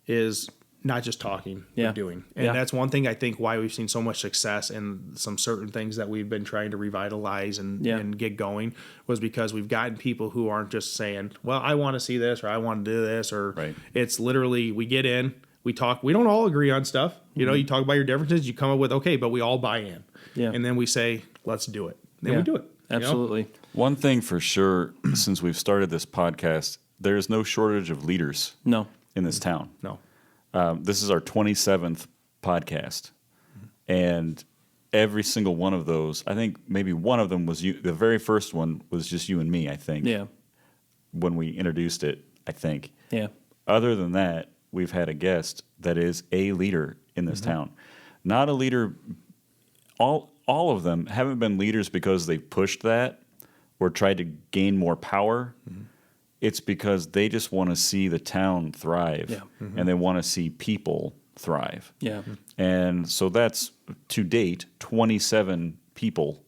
is not just talking, but doing. And that's one thing I think why we've seen so much success in some certain things that we've been trying to revitalize and get going, was because we've gotten people who aren't just saying, well, I want to see this, or I want to do this, or it's literally, we get in, we talk, we don't all agree on stuff. You talk about your differences, you come up with, okay, but we all buy in. And then we say, let's do it. Then we do it. Absolutely. One thing for sure, since we've started this podcast, there's no shortage of leaders in this town. No. This is our 27th podcast, and every single one of those, I think maybe one of them was you. The very first one was just you and me, I think. When we introduced it, I think. Other than that, we've had a guest that is a leader in this town. Not a leader. All of them haven't been leaders because they've pushed that or tried to gain more power. It's because they just want to see the town thrive, and they want to see people thrive. And so that's, to date, 27 people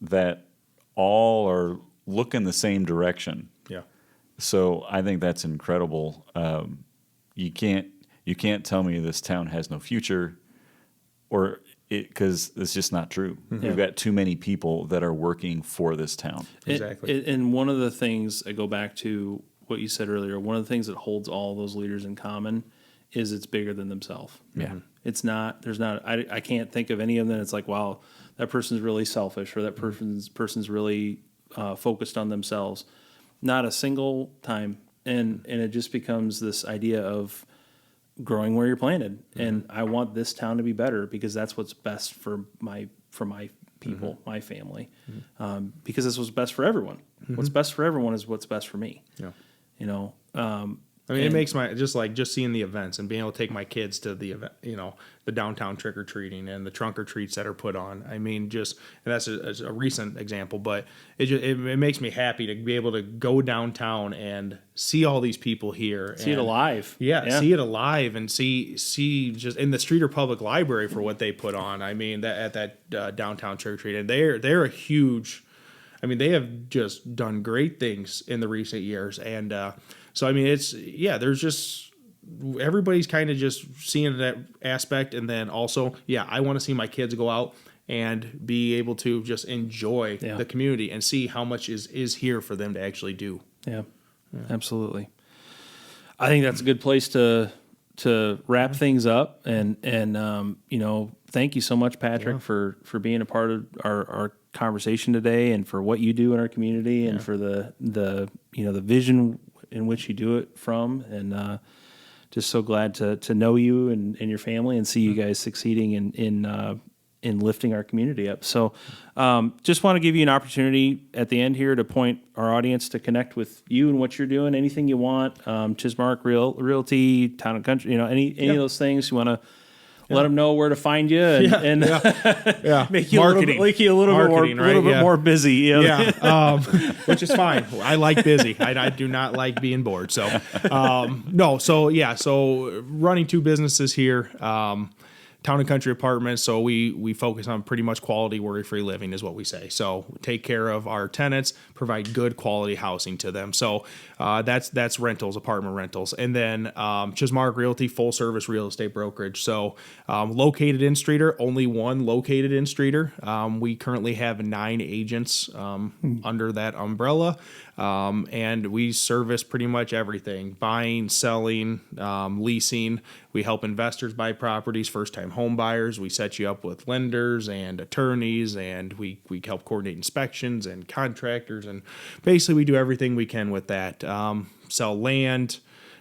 that all are looking the same direction. So I think that's incredible. You can't tell me this town has no future, because it's just not true. We've got too many people that are working for this town. Exactly. And one of the things, I go back to what you said earlier, one of the things that holds all those leaders in common is it's bigger than themselves. It's not, I can't think of any of them. It's like, wow, that person's really selfish, or that person's really focused on themselves. Not a single time. And it just becomes this idea of growing where you're planted. And I want this town to be better because that's what's best for my people, my family, because this was best for everyone. What's best for everyone is what's best for me. Yeah. You know, I mean, it makes my just seeing the events and being able to take my kids to the event, you know, the downtown trick or treating and the trunk or treats that are put on. I mean, and that's a recent example, but it makes me happy to be able to go downtown and see all these people here, see it alive. Yeah, see it alive and see just in the Streator Public Library for what they put on. I mean, at that downtown trick or treat, and they're a huge. I mean, they have just done great things in the recent years, and so I mean, there's just everybody's kind of just seeing that aspect, and then also, I want to see my kids go out and be able to just enjoy the community and see how much is here for them to actually do. Yeah, absolutely. I think that's a good place to wrap things up, and you know, thank you so much, Patrick, for being a part of our conversation today, and for what you do in our community, and for the you know, the vision in which you do it from, and just so glad to know you and your family and see you guys succeeding in lifting our community up. So just want to give you an opportunity at the end here to point our audience to connect with you and what you're doing, anything you want, Chismarick Realty, Town and Country, you know, any of those things you want to let them know where to find you, and make you Marketing. a little bit more busy. You know? Which is fine. I like busy. I do not like being bored. So, so running two businesses here, Town and Country Apartments. So we focus on pretty much quality, worry-free living is what we say. So take care of our tenants, provide good quality housing to them. So that's rentals, apartment rentals. And then Chismarick Realty, full-service real estate brokerage. So located in Streator, only one located in Streator. We currently have 9 agents under that umbrella. And we service pretty much everything: buying, selling, leasing. We help investors buy properties, first-time home buyers. We set you up with lenders and attorneys, and we help coordinate inspections and contractors. And basically, we do everything we can with that. Sell land,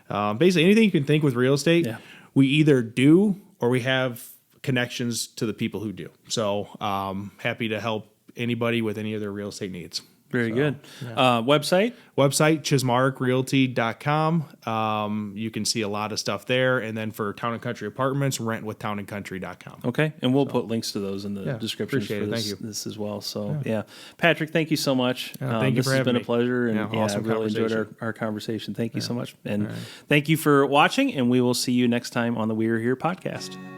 basically anything you can think with real estate. Yeah. We either do or we have connections to the people who do. So happy to help anybody with any of their real estate needs. Very good. Website, chismarickrealty.com. You can see a lot of stuff there. And then for Town and Country Apartments, rentwithtownandcountry.com. Okay. And we'll put links to those in the description for this as well. So, Patrick, thank you so much. Thank you for having me. This has been a pleasure. And awesome I really enjoyed our conversation. Thank you so much. And thank you for watching. And we will see you next time on the We're Here podcast.